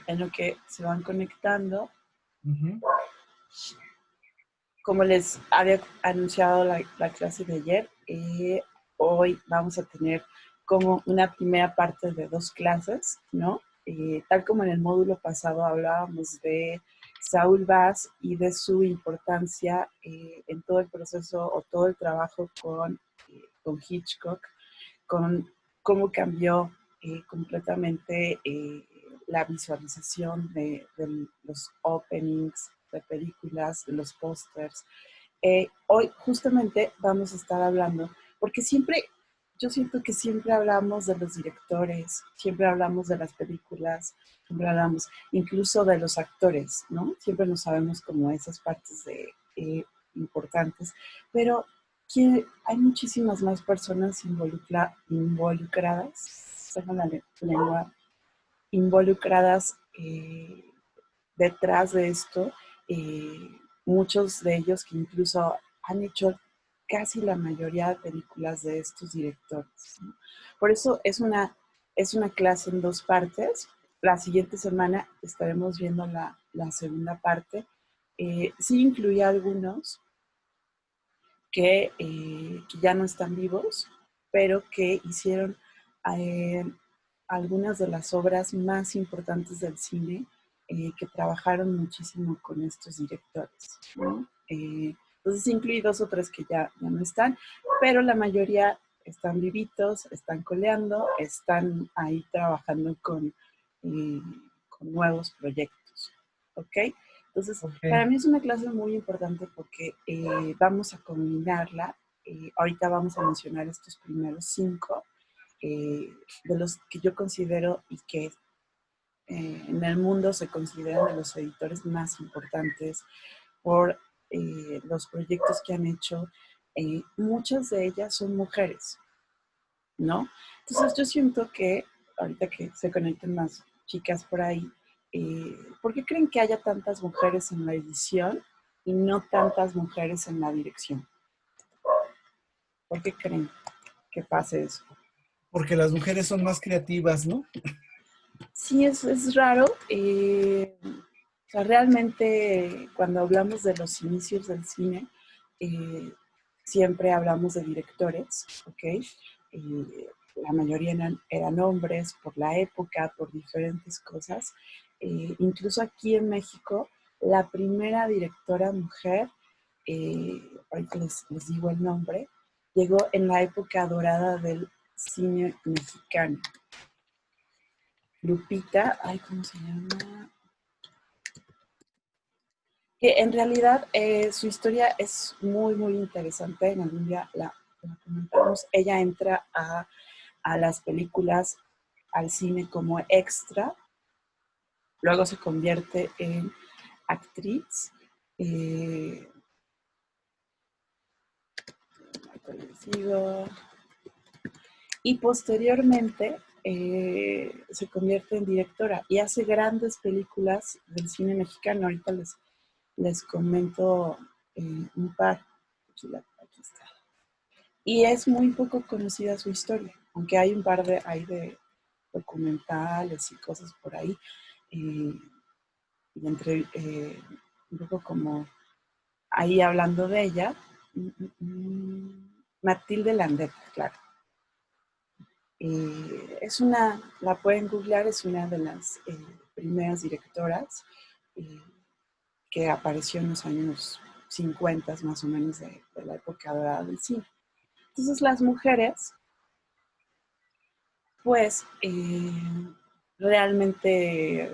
en lo que se van conectando. Ujú. Como les había anunciado la clase de ayer, hoy vamos a tener como una primera parte de 2 clases, ¿no? Tal como en el módulo pasado hablábamos de Saul Bass y de su importancia en todo el proceso o todo el trabajo con Hitchcock, con cómo cambió completamente la visualización de los openings de películas, de los pósters. Hoy justamente vamos a estar hablando, porque siempre, yo siento que siempre hablamos de los directores, siempre hablamos de las películas, siempre hablamos incluso de los actores, ¿no? Siempre no sabemos como esas partes importantes, pero que hay muchísimas más personas involucradas, sacan la lengua, involucradas detrás de esto, muchos de ellos que incluso han hecho casi la mayoría de películas de estos directores, ¿no? Por eso es una clase en 2 partes. La siguiente semana estaremos viendo la segunda parte. Sí incluía algunos que ya no están vivos, pero que hicieron eh, algunas de las obras más importantes del cine, que trabajaron muchísimo con estos directores, ¿no? Entonces incluí 2 o 3 que ya no están, pero la mayoría están vivitos, están coleando, están ahí trabajando con nuevos proyectos, ¿ok? Entonces, para Ok. mí es una clase muy importante porque vamos a combinarla. Ahorita vamos a mencionar estos primeros 5 de los que yo considero y que en el mundo se consideran de los editores más importantes por los proyectos que han hecho. Muchas de ellas son mujeres, ¿no? Entonces yo siento que ahorita que se conecten más chicas por ahí, ¿por qué creen que haya tantas mujeres en la edición y no tantas mujeres en la dirección? ¿Por qué creen que pase eso? Porque las mujeres son más creativas, ¿no? Sí, es raro. O sea, realmente cuando hablamos de los inicios del cine, eh, siempre hablamos de directores, ¿ok? La mayoría eran hombres por la época, por diferentes cosas. Incluso aquí en México, la primera directora mujer, ahorita les digo el nombre, llegó en la época dorada del cine mexicano. Lupita, ay, ¿cómo se llama? Que en realidad su historia es muy, muy interesante. En algún día la comentamos. Ella entra a las películas, al cine como extra, luego se convierte en actriz. Eh, les digo, y posteriormente se convierte en directora y hace grandes películas del cine mexicano. Ahorita les comento un par. Aquí está. Y es muy poco conocida su historia, aunque hay un par de documentales y cosas por ahí. Y entre, un poco como ahí hablando de ella, Matilde Landet, claro. La pueden googlear, es una de las primeras directoras eh, que apareció en los años 50 más o menos de la época dorada del cine. Entonces las mujeres, pues realmente,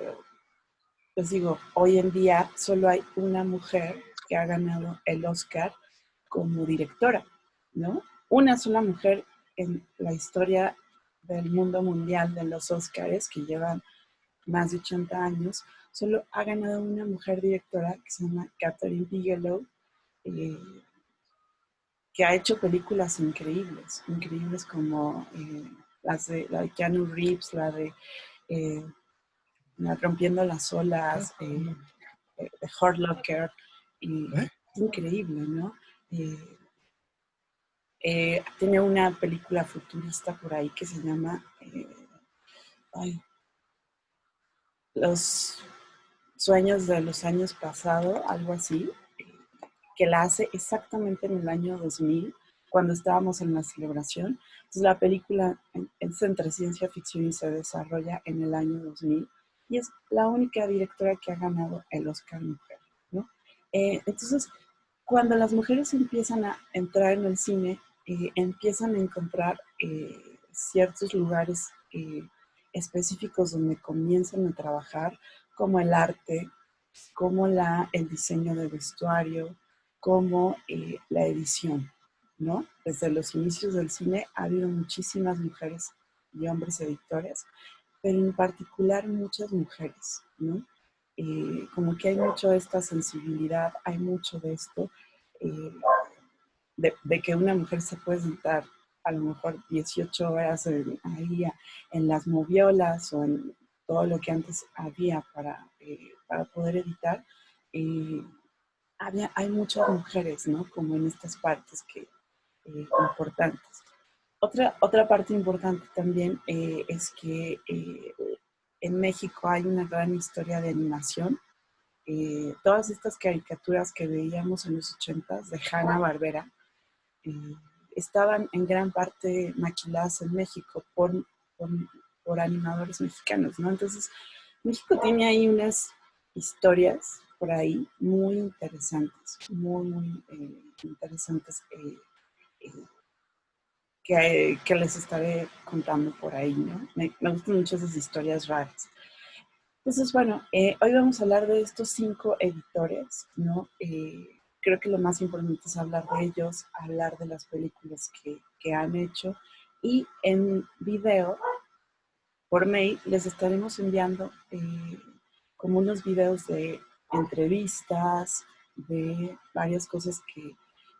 pues digo, hoy en día solo hay una mujer que ha ganado el Oscar como directora, ¿no? Una sola mujer en la historia del mundo mundial de los Oscars, que llevan más de 80 años, solo ha ganado una mujer directora que se llama Catherine Bigelow, eh, que ha hecho películas increíbles, increíbles como la de Keanu Reeves, eh, la Rompiendo las Olas, de Hurt Locker, y ¿Eh? es increíble, ¿no? Eh, Tiene una película futurista por ahí que se llama ay, Los sueños de los años pasados, algo así, que la hace exactamente en el año 2000, cuando estábamos en la celebración. Entonces la película es entre ciencia ficción y se desarrolla en el año 2000 y es la única directora que ha ganado el Oscar Mujer, ¿no? Entonces, cuando las mujeres empiezan a entrar en el cine, empiezan a encontrar ciertos lugares específicos donde comienzan a trabajar, como el arte, como el diseño de vestuario, como la edición, ¿no? Desde los inicios del cine ha habido muchísimas mujeres y hombres editores, pero en particular muchas mujeres, ¿no? Como que hay mucho de esta sensibilidad, hay mucho de esto, eh, de que una mujer se puede sentar a lo mejor 18 horas ahí en las moviolas o en todo lo que antes había para poder editar. Eh, hay muchas mujeres, ¿no? Como en estas partes importantes. Otra parte importante también es que en México hay una gran historia de animación. Todas estas caricaturas que veíamos en los 80s de Hanna-Barbera, eh, estaban en gran parte maquiladas en México por, por animadores mexicanos, ¿no? Entonces, México tiene ahí unas historias por ahí muy interesantes, muy interesantes que les estaré contando por ahí, ¿no? Me gustan mucho esas historias raras. Entonces, bueno, hoy vamos a hablar de estos 5 editores, ¿no? Creo que lo más importante es hablar de ellos, hablar de las películas que han hecho y en video, por mail, les estaremos enviando como unos videos de entrevistas, de varias cosas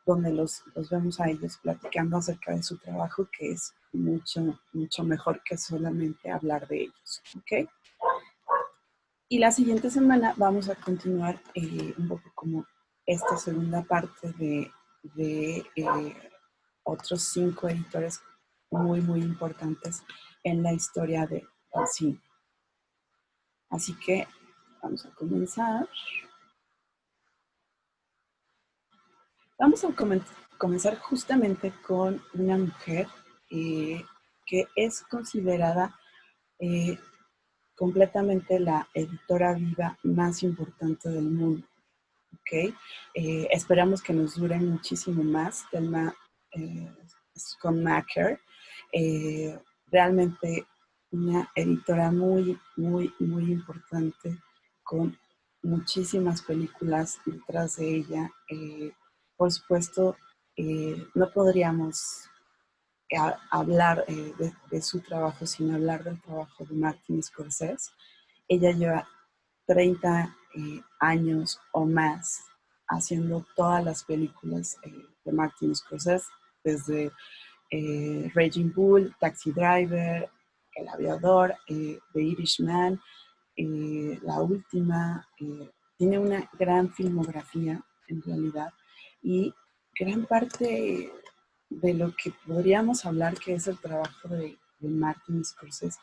donde los vemos a ellos platicando acerca de su trabajo, que es mucho, mucho mejor que solamente hablar de ellos, ¿ok? Y la siguiente semana vamos a continuar un poco como esta segunda parte de otros 5 editores muy, muy importantes en la historia del cine. Así que vamos a comenzar. Vamos a comenzar justamente con una mujer que es considerada eh, completamente la editora viva más importante del mundo. ¿Ok? Esperamos que nos dure muchísimo más. Thelma Schoonmaker, realmente una editora muy, muy, muy importante, con muchísimas películas detrás de ella. Por supuesto, no podríamos hablar de su trabajo sin hablar del trabajo de Martin Scorsese. Ella lleva 30 años o más haciendo todas las películas de Martin Scorsese, desde Raging Bull, Taxi Driver, El Aviador, The Irishman, la última. Tiene una gran filmografía en realidad y gran parte de lo que podríamos hablar que es el trabajo de Martin Scorsese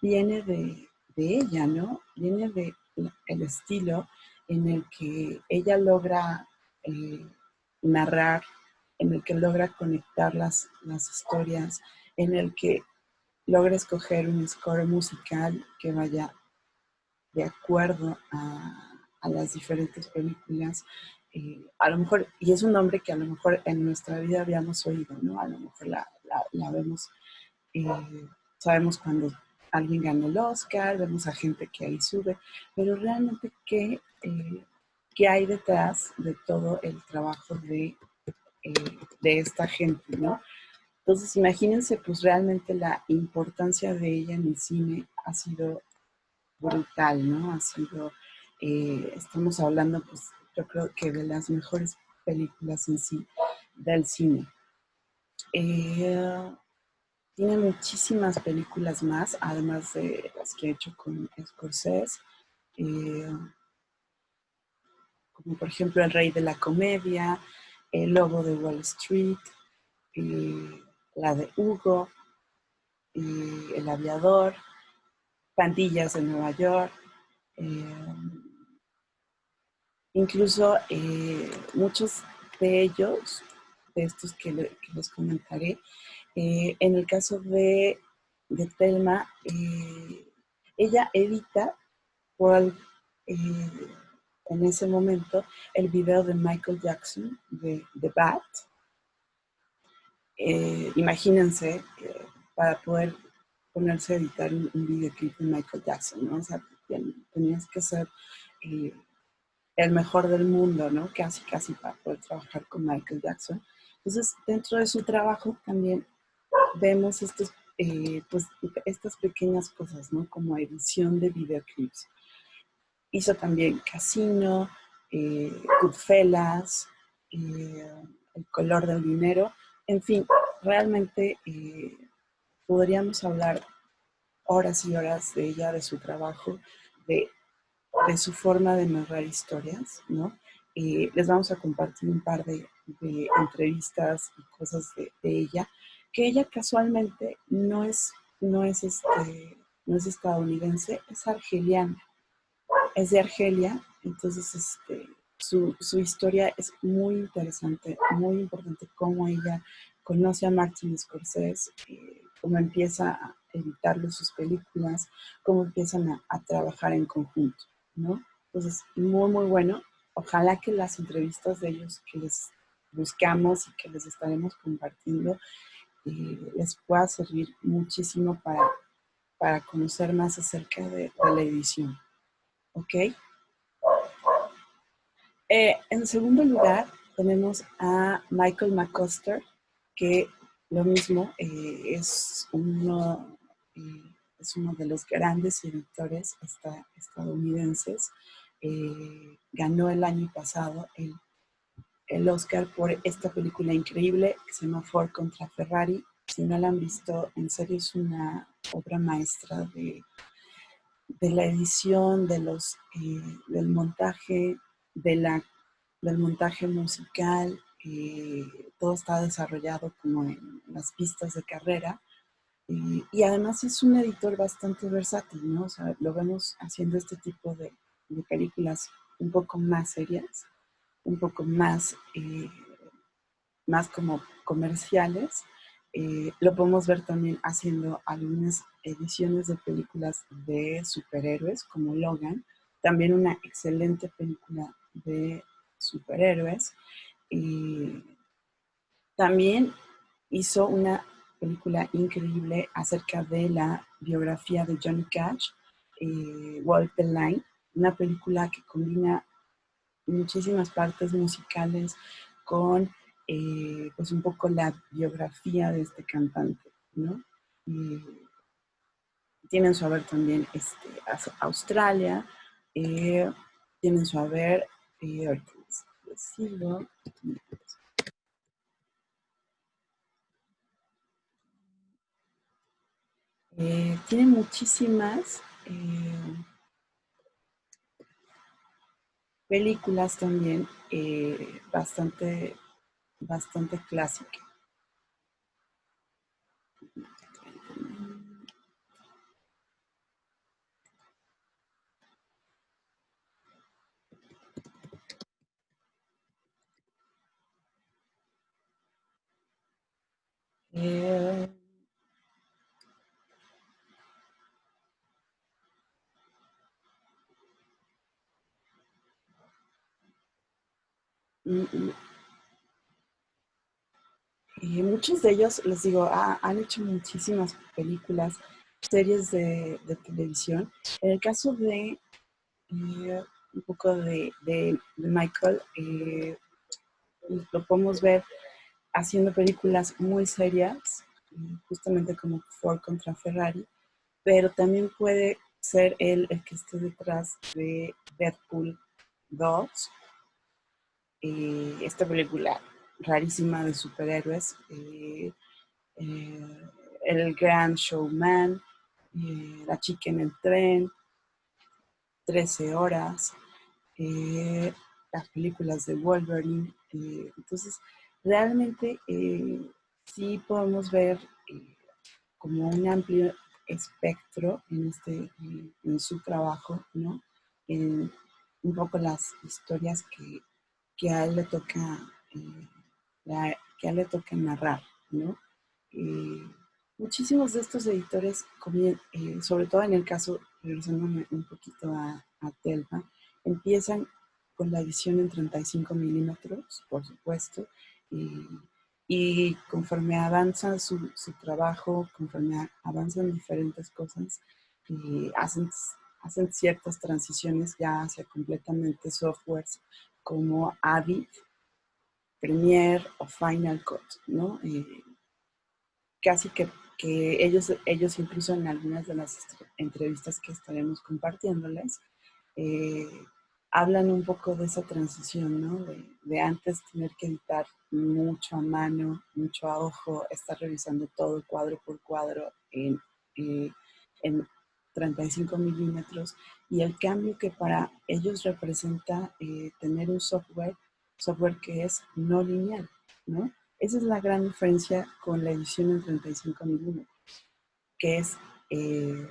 viene de ella, ¿no? Viene del estilo en el que ella logra eh, narrar, en el que logra conectar las historias, en el que logra escoger un score musical que vaya de acuerdo a las diferentes películas. A lo mejor, y es un nombre que a lo mejor en nuestra vida habíamos oído, ¿no? A lo mejor la vemos, sabemos cuando alguien gana el Oscar, vemos a gente que ahí sube, pero realmente qué hay detrás de todo el trabajo de esta gente, ¿no? Entonces, imagínense, pues realmente la importancia de ella en el cine ha sido brutal, ¿no? Ha sido, estamos hablando, pues yo creo que de las mejores películas en sí del cine. Eh, Tiene muchísimas películas más, además de las que ha hecho con Scorsese, eh, como por ejemplo El Rey de la Comedia, El Lobo de Wall Street, la de Hugo, El Aviador, Pandillas de Nueva York. Eh, incluso muchos de ellos, de estos que les comentaré, en el caso de Thelma, ella edita por en ese momento el video de Michael Jackson de Bad. Imagínense, para poder ponerse a editar un videoclip de Michael Jackson, ¿no? O sea, tenías que ser eh, el mejor del mundo, ¿no? Casi, casi para poder trabajar con Michael Jackson. Entonces, dentro de su trabajo también vemos pues, estas pequeñas cosas, ¿no? Como edición de videoclips. Hizo también Casino, Goodfellas, El color del dinero. En fin, realmente podríamos hablar horas y horas de ella, de su trabajo, de, de su forma de narrar historias, ¿no? Les vamos a compartir un par de entrevistas y cosas de ella, que ella casualmente no es estadounidense, es argeliana, es de Argelia, entonces su historia es muy interesante, muy importante, cómo ella conoce a Martin Scorsese, cómo empieza a editarle sus películas, cómo empiezan a trabajar en conjunto, ¿no? Entonces, muy, muy bueno. Ojalá que las entrevistas de ellos que les buscamos y que les estaremos compartiendo les pueda servir muchísimo para conocer más acerca de la edición, ¿ok? En segundo lugar, tenemos a Michael McCoster, que lo mismo es uno de los grandes editores estadounidenses. Ganó el año pasado el Oscar por esta película increíble que se llama Ford contra Ferrari. Si no la han visto, en serio es una obra maestra de la edición, del montaje, de del montaje musical. Todo está desarrollado como en las pistas de carrera. Y además es un editor bastante versátil, ¿no? O sea, lo vemos haciendo este tipo de películas un poco más serias, un poco más como comerciales. Lo podemos ver también haciendo algunas ediciones de películas de superhéroes como Logan, también una excelente película de superhéroes. Y también hizo una película increíble acerca de la biografía de Johnny Cash, Walk the Line, una película que combina muchísimas partes musicales con pues un poco la biografía de este cantante, ¿no? Y tienen su haber también Australia, eh, tienen su haber, ahorita les sigo, tiene muchísimas películas también bastante clásicas. Eh, mm, mm, muchos de ellos, les digo, han hecho muchísimas películas, series de televisión. En el caso un poco de Michael, lo podemos ver haciendo películas muy serias, justamente como Ford contra Ferrari, pero también puede ser él el que esté detrás de Deadpool 2, esta película rarísima de superhéroes, eh, El Gran Showman, La chica en el tren, 13 horas, las películas de Wolverine. Entonces, realmente sí podemos ver como un amplio espectro en su trabajo, ¿no? en un poco las historias que a él le toca, eh, que a él le toca narrar, ¿no? Eh, Muchísimos de estos editores, sobre todo en el caso, regresándome un poquito a Telma, empiezan con la edición en 35 milímetros, por supuesto, y, y conforme avanza su trabajo, conforme avanzan diferentes cosas, hacen ciertas transiciones ya hacia completamente softwares como Avid, Premiere o Final Cut, ¿no? Casi que ellos incluso en algunas de las entrevistas que estaremos compartiéndoles, eh, hablan un poco de esa transición, ¿no? De antes tener que editar mucho a mano, mucho a ojo, estar revisando todo cuadro por cuadro eh, en 35 milímetros y el cambio que para ellos representa tener un software que es no lineal, ¿no? Esa es la gran diferencia con la edición en 35 milímetros, que es eh,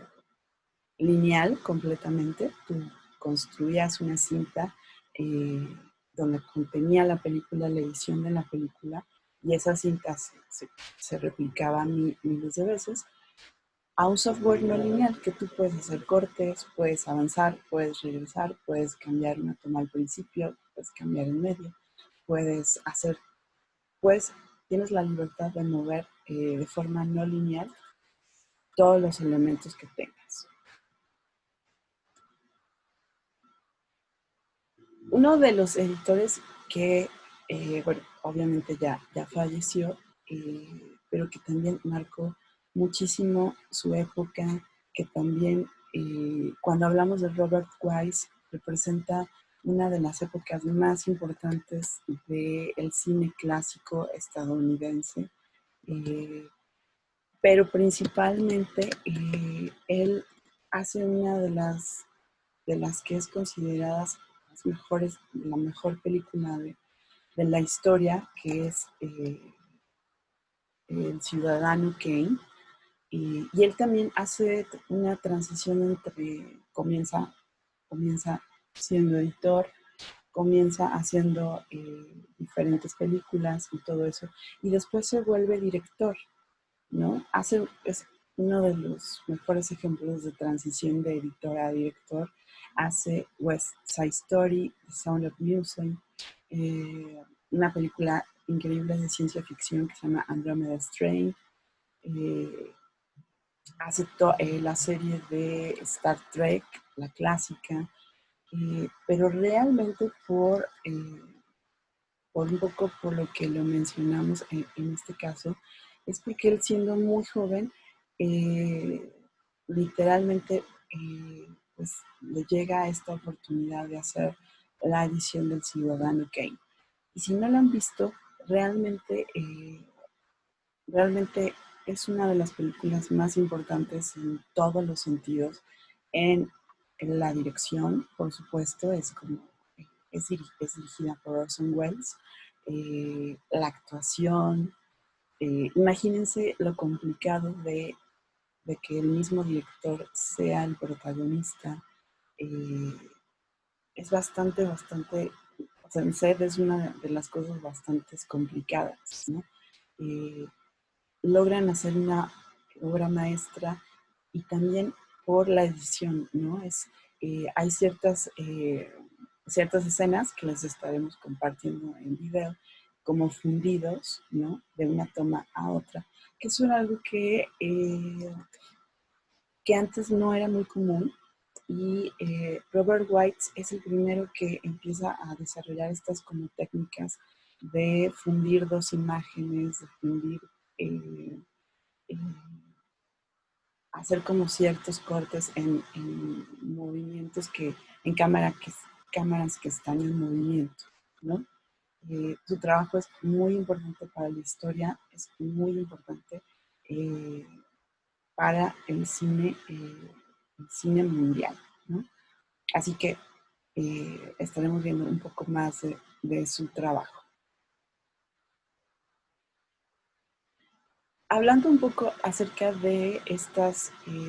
lineal completamente. Tú construías una cinta eh, donde contenía la película, la edición de la película, y esa cinta se replicaba miles de veces a un software no lineal que tú puedes hacer cortes, puedes avanzar, puedes regresar, puedes cambiar una toma al principio, puedes cambiar en medio, puedes hacer, pues tienes la libertad de mover de forma no lineal todos los elementos que tengas. Uno de los editores que, bueno, obviamente ya falleció, pero que también marcó muchísimo su época, que también cuando hablamos de Robert Wise representa una de las épocas más importantes del cine clásico estadounidense, eh, pero principalmente él hace una de las que es consideradas las mejores, la mejor película de la historia, que es El Ciudadano Kane. Y él también hace una transición entre, comienza siendo editor, comienza haciendo diferentes películas y todo eso, y después se vuelve director, ¿no? Es uno de los mejores ejemplos de transición de editor a director. Hace West Side Story, The Sound of Music, una película increíble de ciencia ficción que se llama Andromeda Strain. Eh, Hace la serie de Star Trek, la clásica, pero realmente por un poco por lo que lo mencionamos en este caso, es porque él siendo muy joven, eh, literalmente pues le llega esta oportunidad de hacer la edición del Ciudadano Kane. Y si no la han visto, realmente es una de las películas más importantes en todos los sentidos, en la dirección, por supuesto, es dirigida por Orson Welles, la actuación, imagínense lo complicado de que el mismo director sea el protagonista, eh, es bastante, o sea, en ser es una de las cosas bastante complicadas, ¿no? Eh, Logran hacer una obra maestra y también por la edición, ¿no? Hay ciertas escenas que les estaremos compartiendo en video, como fundidos, ¿no? De una toma a otra, que es algo que antes no era muy común y Robert White es el primero que empieza a desarrollar estas como técnicas de fundir dos imágenes, de fundir eh, eh, hacer como ciertos cortes en movimientos en cámaras que están en movimiento, ¿no? Su trabajo es muy importante para la historia, es muy importante eh, para el cine mundial, ¿no? Así que estaremos viendo un poco más de su trabajo. Hablando un poco acerca de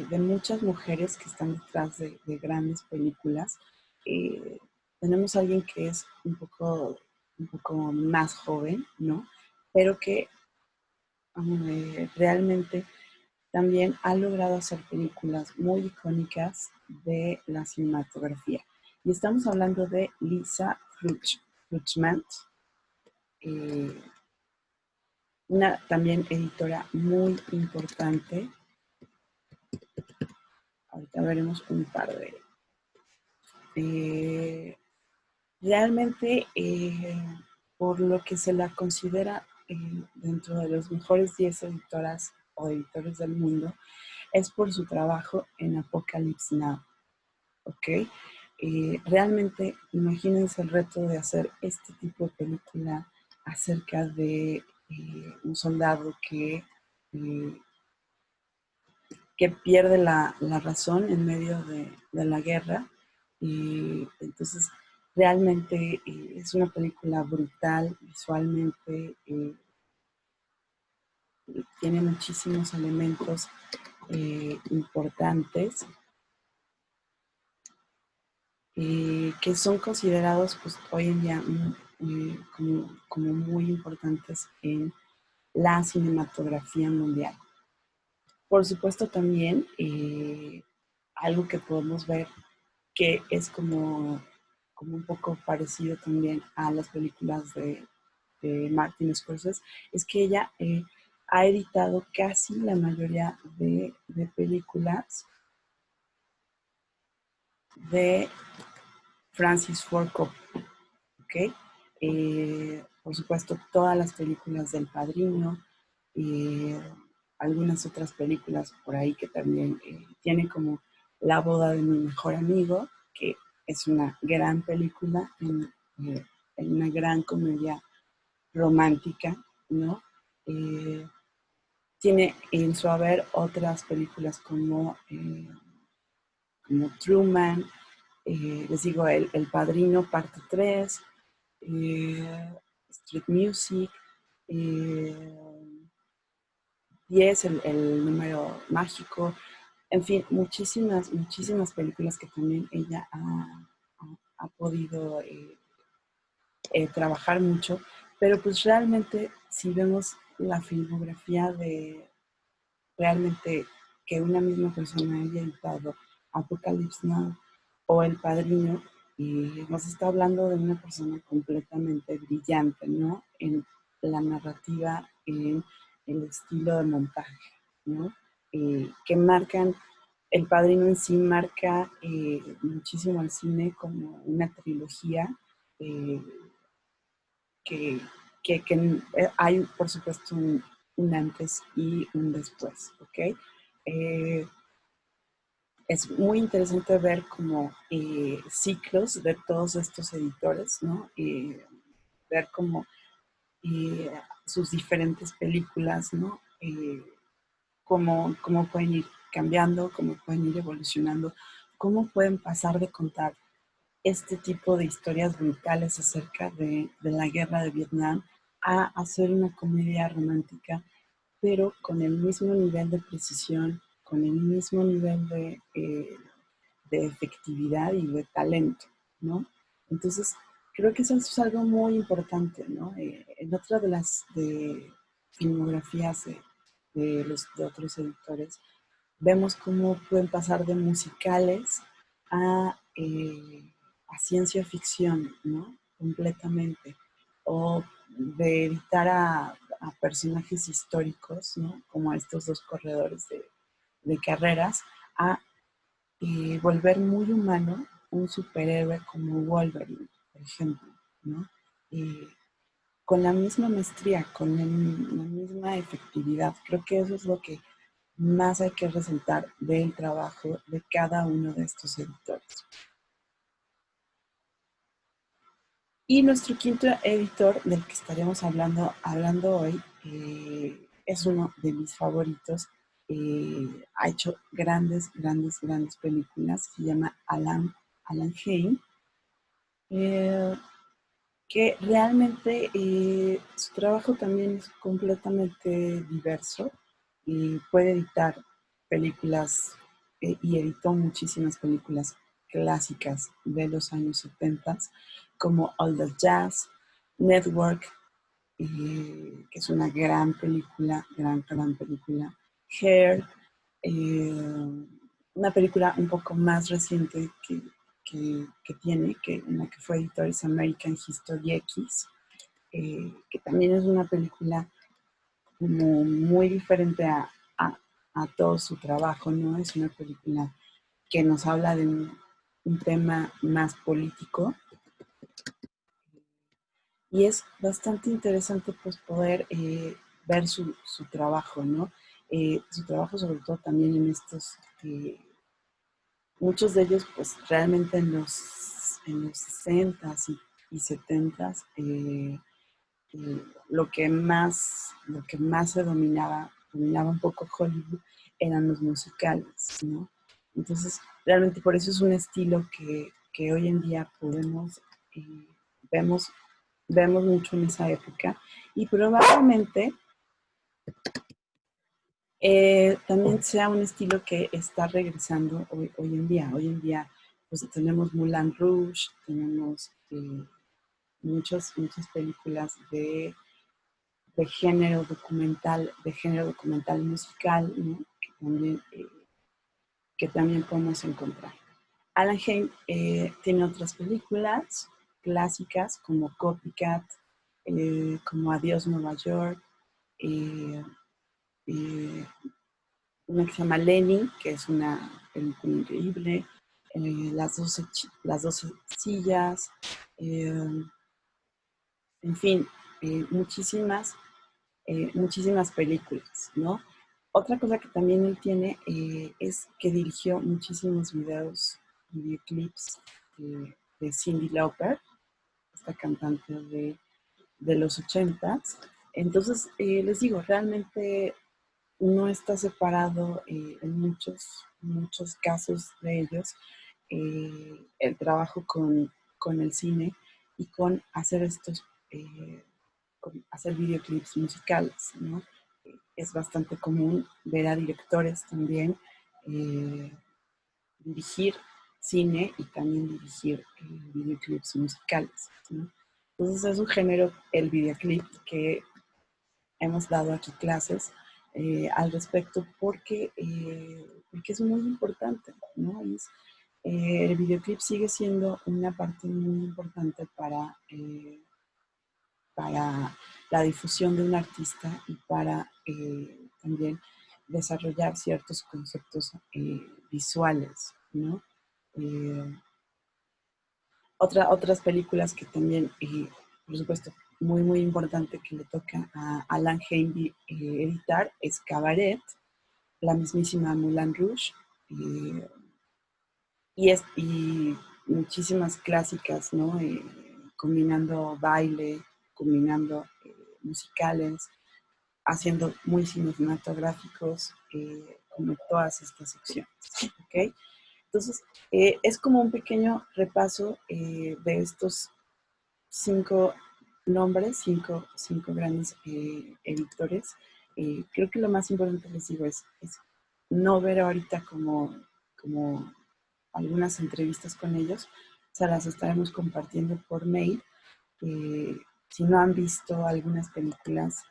de muchas mujeres que están detrás de grandes películas, eh, tenemos a alguien que es un poco más joven, ¿no? Pero que realmente también ha logrado hacer películas muy icónicas de la cinematografía. Y estamos hablando de Lisa Fruchmant, eh, una también editora muy importante. Ahorita veremos un par de... Eh, realmente, por lo que se la considera dentro de los mejores 10 editoras o editores del mundo, es por su trabajo en Apocalypse Now, ¿ok? Realmente, imagínense el reto de hacer este tipo de película acerca de un soldado eh, que pierde la razón en medio de la guerra. Y entonces, realmente es una película brutal visualmente, tiene muchísimos elementos importantes que son considerados pues, hoy en día como muy importantes en la cinematografía mundial. Por supuesto también algo que podemos ver que es como un poco parecido también a las películas de Martin Scorsese, es que ella ha editado casi la mayoría de películas de Francis Ford Coppola, ¿ok? Por supuesto, todas las películas del Padrino, eh, algunas otras películas por ahí que también tiene como La boda de mi mejor amigo, que es una gran película, en una gran comedia romántica, ¿no? Eh, tiene en su haber otras películas como Truman, les digo, el Padrino parte 3, Street Music, eh, 10, el número mágico, en fin, muchísimas películas que también ella ha podido trabajar mucho, pero pues realmente si vemos la filmografía de realmente que una misma persona haya editado Apocalypse Now o El Padrino, y nos está hablando de una persona completamente brillante, ¿no? En la narrativa, en el estilo de montaje, ¿no? Que marcan, El Padrino en sí marca muchísimo al cine como una trilogía eh, que, que hay, por supuesto, un antes y un después, ¿ok? Eh, es muy interesante ver como ciclos de todos estos editores, ¿no? Ver como eh, sus diferentes películas, ¿no? Cómo pueden ir cambiando, cómo pueden ir evolucionando, cómo pueden pasar de contar este tipo de historias brutales acerca de la guerra de Vietnam a hacer una comedia romántica, pero con el mismo nivel de precisión, con el mismo nivel de efectividad y de talento, ¿no? Entonces, creo que eso es algo muy importante, ¿no? En otra de las filmografías de otros editores, vemos cómo pueden pasar de musicales a ciencia ficción, ¿no? Completamente. O de editar a personajes históricos, ¿no? Como a estos dos corredores de carreras, a volver muy humano un superhéroe como Wolverine, por ejemplo, ¿no? Eh, con la misma maestría, con la misma efectividad. Creo que eso es lo que más hay que resaltar del trabajo de cada uno de estos editores. Y nuestro quinto editor del que estaremos hablando hoy es uno de mis favoritos. Ha hecho grandes películas. Se llama Alan Hayne, eh, que realmente su trabajo también es completamente diverso y puede editar películas y editó muchísimas películas clásicas de los años 70, como All the Jazz, Network, que es una gran película, gran película, Hair, una película un poco más reciente que tiene, que una que fue editor es American History X, que también es una película como muy diferente a todo su trabajo, ¿no? Es una película que nos habla de un tema más político y es bastante interesante pues poder ver su trabajo, ¿no? Su trabajo sobre todo también en estos, muchos de ellos pues realmente en los 60s y 70s, lo que más se dominaba un poco Hollywood, eran los musicales, ¿no? Entonces, realmente por eso es un estilo que hoy en día podemos, vemos, vemos mucho en esa época y probablemente también sea un estilo que está regresando hoy en día. Hoy en día, pues tenemos Moulin Rouge, tenemos muchas películas de género documental musical, ¿no? Que también podemos encontrar. Alan Hain tiene otras películas clásicas como Copycat, como Adiós Nueva York, eh, eh, una que se llama Lenny, que es una película increíble, las 12 sillas, eh, en fin, muchísimas muchísimas películas, ¿no? Otra cosa que también él tiene es que dirigió muchísimos videoclips de Cyndi Lauper, esta cantante de los 80s. Entonces, les digo, realmente no está separado en muchos casos de ellos el trabajo con el cine y con hacer hacer videoclips musicales, ¿no? Es bastante común ver a directores también eh, dirigir cine y también dirigir videoclips musicales, ¿no? Entonces es un género, el videoclip, que hemos dado aquí clases al respecto porque es muy importante, ¿no? El videoclip sigue siendo una parte muy importante para la difusión de un artista y para también desarrollar ciertos conceptos visuales, ¿no? Eh, otras películas que también, por supuesto, muy importante que le toca a Alan Hain editar es Cabaret, la mismísima Moulin Rouge, eh, y muchísimas clásicas, ¿no? Combinando baile, combinando musicales, haciendo muy cinematográficos, como todas estas secciones, ¿ok? Entonces, es como un pequeño repaso de estos 5 nombres, cinco grandes editores. Creo que lo más importante, les digo, es no ver ahorita como algunas entrevistas con ellos, o sea, las estaremos compartiendo por mail. Eh, si no han visto algunas películas,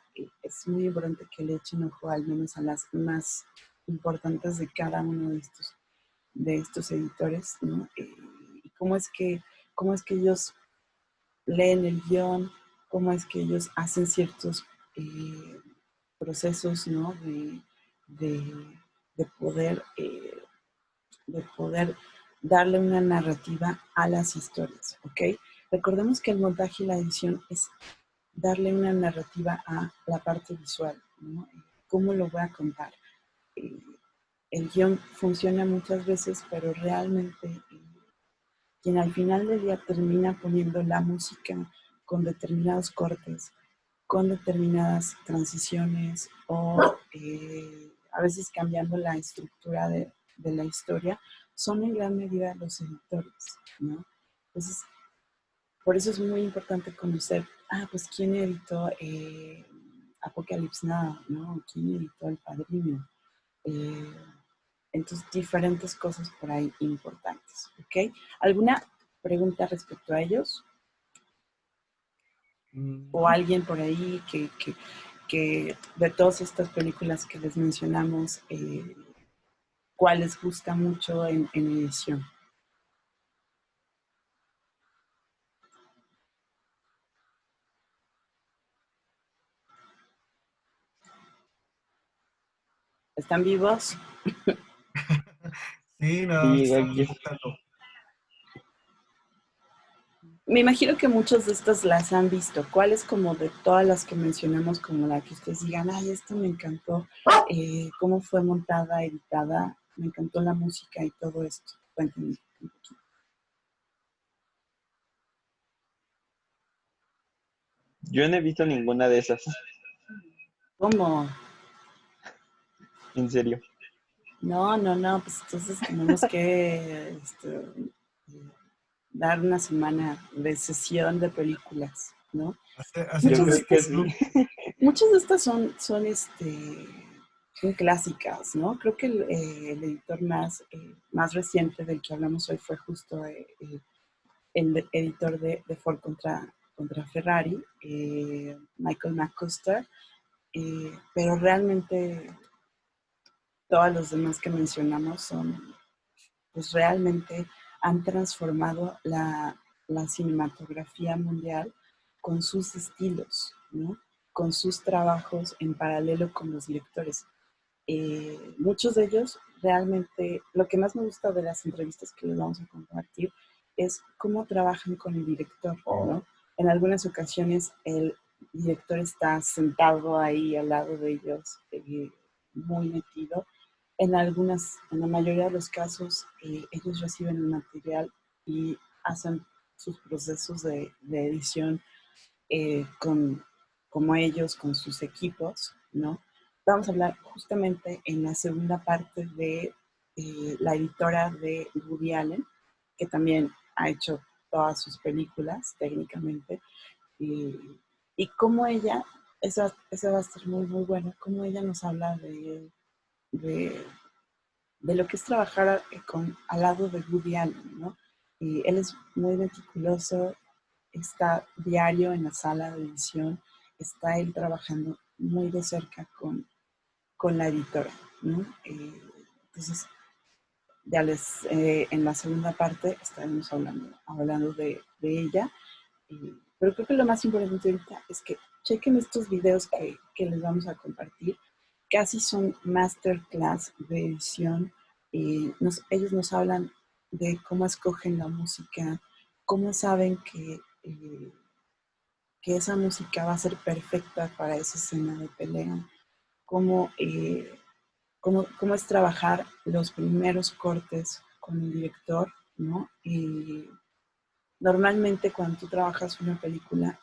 es muy importante que le echen ojo al menos a las más importantes de cada uno de estos editores, ¿no? Y cómo es que ellos leen el guión, cómo es que ellos hacen ciertos eh, procesos, ¿no? De, de poder de poder darle una narrativa a las historias, ¿ok? Recordemos que el montaje y la edición es darle una narrativa a la parte visual, ¿no? ¿Cómo lo voy a contar? Eh, el guión funciona muchas veces, pero realmente quien al final del día termina poniendo la música con determinados cortes, con determinadas transiciones o a veces cambiando la estructura de la historia, son en gran medida los editores, ¿no? Entonces, por eso es muy importante conocer, pues quién editó Apocalypse Now, ¿no? ¿Quién editó El Padrino? Eh, Entonces, diferentes cosas por ahí importantes, ¿ok? ¿Alguna pregunta respecto a ellos? ¿O No. alguien por ahí que de todas estas películas que les mencionamos, cuál les gusta mucho en edición? ¿Están vivos? Sí, no, Sí, estamos aquí. buscando. Me imagino que muchas de estas las han visto. ¿Cuál es como de todas las que mencionamos, como la que ustedes digan, ay, esto me encantó, cómo fue montada, editada, me encantó la música y todo esto? Cuéntenme un poquito. Yo no he visto ninguna de esas, ¿Cómo? en serio. No, no, no, pues entonces tenemos que dar una semana de sesión de películas, ¿no? Hacer Yo Muchas un de creo que estas, sí. club. muchas de estas son clásicas, ¿no? Creo que el editor más reciente del que hablamos hoy fue justo el editor de Ford contra Ferrari, Michael McCusker, pero realmente todos los demás que mencionamos pues realmente han transformado la cinematografía mundial con sus estilos, ¿no? Con sus trabajos en paralelo con los directores. Muchos de ellos realmente, lo que más me gusta de las entrevistas que les vamos a compartir es cómo trabajan con el director, ¿no? En algunas ocasiones el director está sentado ahí al lado de ellos, muy metido. En la mayoría de los casos, ellos reciben el material y hacen sus procesos de edición con, como ellos, con sus equipos, ¿no? Vamos a hablar justamente en la segunda parte de la editora de Woody Allen, que también ha hecho todas sus películas técnicamente, y, y cómo ella, esa va a ser muy, muy buena, cómo ella nos habla de, de lo que es trabajar al lado de Woody Allen, ¿no? Y él es muy meticuloso, está diario en la sala de edición, está él trabajando muy de cerca con la editora, ¿no? Entonces, en la segunda parte estaremos hablando de ella, pero creo que lo más importante ahorita es que chequen estos videos que les vamos a compartir, casi son masterclass de edición, ellos nos hablan de cómo escogen la música, cómo saben que esa música va a ser perfecta para esa escena de pelea, cómo, cómo es trabajar los primeros cortes con el director, ¿no? Normalmente cuando tú trabajas una película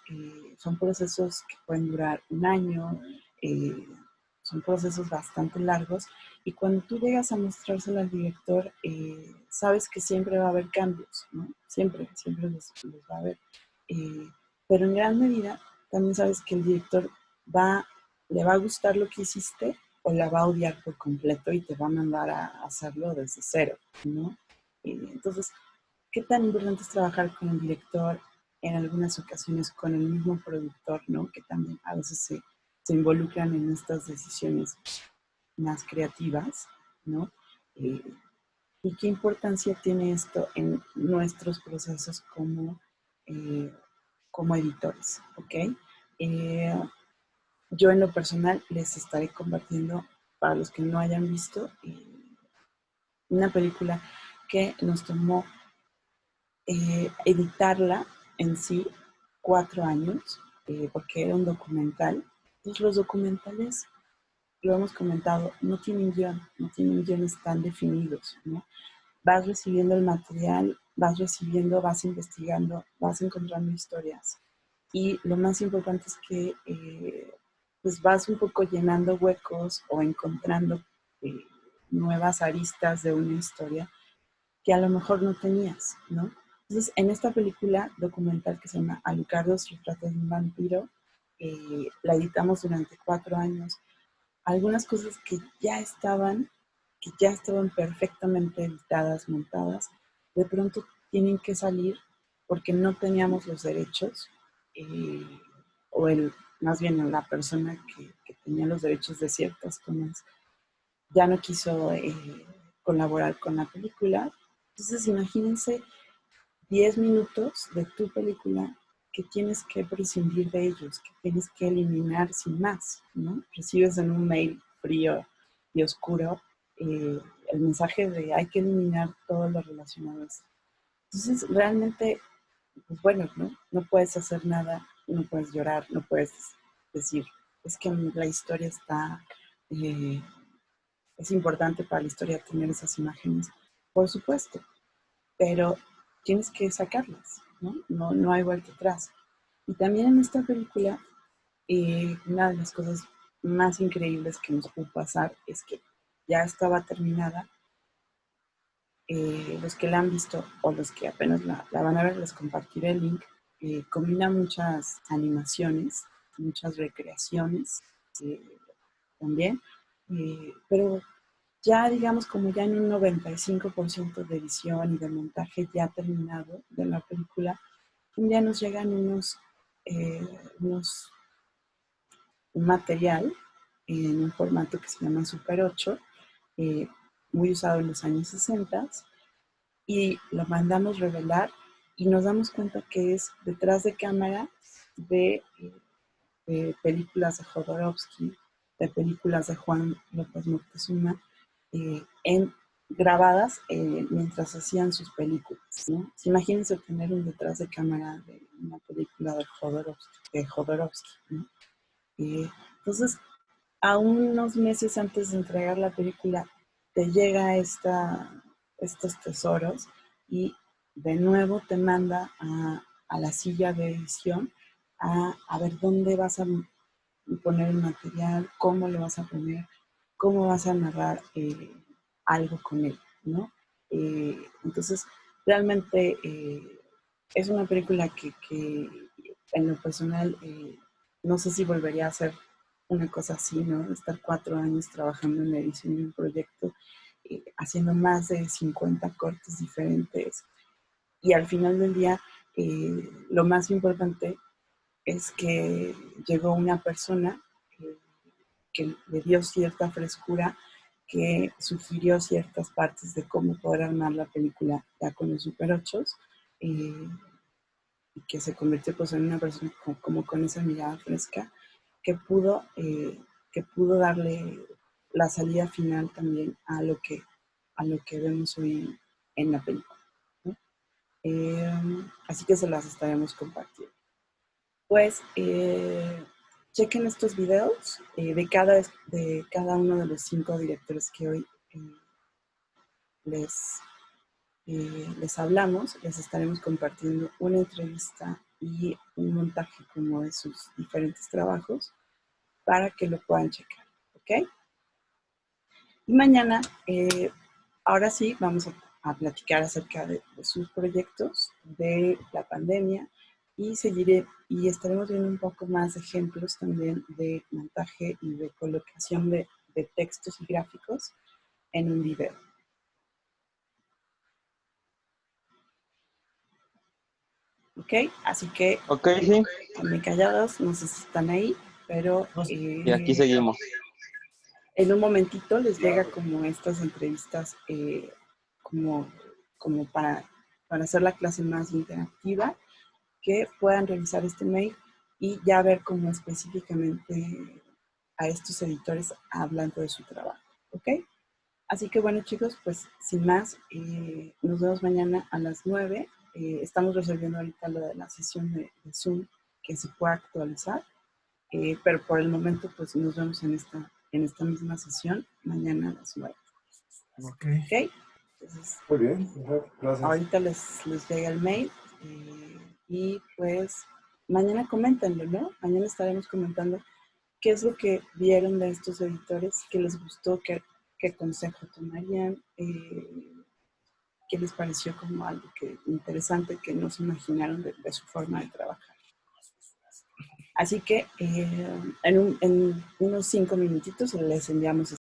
son procesos que pueden durar un año, eh, son procesos bastante largos y cuando tú llegas a mostrárselo al director sabes que siempre va a haber cambios, ¿no? Siempre, siempre los va a haber. Eh, pero en gran medida también sabes que el director va, le va a gustar lo que hiciste o la va a odiar por completo y te va a mandar a hacerlo desde cero, ¿no? Entonces, ¿qué tan importante es trabajar con el director, en algunas ocasiones con el mismo productor, ¿no? Que también a veces se involucran en estas decisiones más creativas, ¿no? Eh, ¿Y qué importancia tiene esto en nuestros procesos eh, como editores? ¿Ok? Eh, yo en lo personal les estaré compartiendo, para los que no hayan visto, una película que nos tomó editarla en sí 4 años, porque era un documental. Entonces los documentales, lo hemos comentado, no tienen guión, no tienen guiones tan definidos, ¿no? Vas recibiendo el material, vas recibiendo, vas investigando, vas encontrando historias. Y lo más importante es que pues vas un poco llenando huecos o encontrando eh, nuevas aristas de una historia que a lo mejor no tenías, ¿no? Entonces, en esta película documental que se llama Alucardos, retratos de un vampiro, la editamos durante 4 años. Algunas cosas que ya estaban, que ya estaban perfectamente editadas, montadas, de pronto tienen que salir porque no teníamos los derechos, eh, o más bien la persona que tenía los derechos de ciertas tomas ya no quiso colaborar con la película. Entonces imagínense 10 minutos de tu película que tienes que prescindir de ellos, que tienes que eliminar sin más, ¿no? Recibes en un mail frío y oscuro el mensaje de hay que eliminar todo lo relacionado a eso. Entonces, realmente, pues bueno, ¿no? No puedes hacer nada, no puedes llorar, no puedes decir, es que la historia está, eh, es importante para la historia tener esas imágenes, por supuesto, pero tienes que sacarlas, ¿no? No hay vuelta atrás. Y también en esta película, una de las cosas más increíbles que nos pudo pasar es que ya estaba terminada. Los que la han visto o los que apenas la van a ver, les compartiré el link. Combina muchas animaciones, muchas recreaciones eh, también, pero ya digamos como ya en un 95% de edición y de montaje ya terminado de la película, un día nos llegan unos un material en un formato que se llama Super 8, eh, muy usado en los años 60, y lo mandamos revelar y nos damos cuenta que es detrás de cámara de, de películas de Jodorowsky, de películas de Juan López Moctezuma, grabadas mientras hacían sus películas, ¿no? Imagínense tener un detrás de cámara de una película de Jodorowsky, ¿no? Entonces, a unos meses antes de entregar la película, te llega estos tesoros y de nuevo te manda a la silla de edición a ver dónde vas a poner el material, cómo lo vas a poner, cómo vas a narrar algo con él, ¿no? Entonces, realmente es una película que en lo personal no sé si volvería a hacer una cosa así, ¿no? Estar 4 años trabajando en la edición de un proyecto, haciendo más de 50 cortes diferentes. Y al final del día, lo más importante es que llegó una persona eh, que le dio cierta frescura, que sugirió ciertas partes de cómo poder armar la película ya con los Super 8, y que se convirtió pues en una persona como con esa mirada fresca que que pudo darle la salida final también a lo que vemos hoy en la película, ¿no? Así que se las estaremos compartiendo. Pues chequen estos videos de cada uno de los 5 directores que hoy les, les hablamos. Les estaremos compartiendo una entrevista y un montaje como de sus diferentes trabajos para que lo puedan checar, ¿ok? Y mañana, ahora sí, vamos a platicar acerca de sus proyectos, de la pandemia, y seguiré y estaremos viendo un poco más de ejemplos también de montaje y de colocación de textos y gráficos en un video. ¿Ok? Así que, Ok, sí. muy callados, no sé si están ahí, pero Y aquí seguimos. en un momentito les llega como estas entrevistas como, como para hacer la clase más interactiva, que puedan revisar este mail y ya ver cómo específicamente a estos editores hablando de su trabajo, ¿ok? Así que bueno chicos, pues sin más, nos vemos mañana a las 9. Estamos resolviendo ahorita lo de la sesión de Zoom que se pueda actualizar, pero por el momento pues nos vemos en esta misma sesión mañana a las 9. Ok. ¿Ok? Entonces, Muy bien, gracias. ahorita les llega el mail y pues mañana coméntenlo, ¿no? Mañana estaremos comentando qué es lo que vieron de estos editores, qué les gustó, qué consejo tomarían, qué les pareció como algo interesante que no se imaginaron de su forma de trabajar. Así que en unos 5 minutitos les enviamos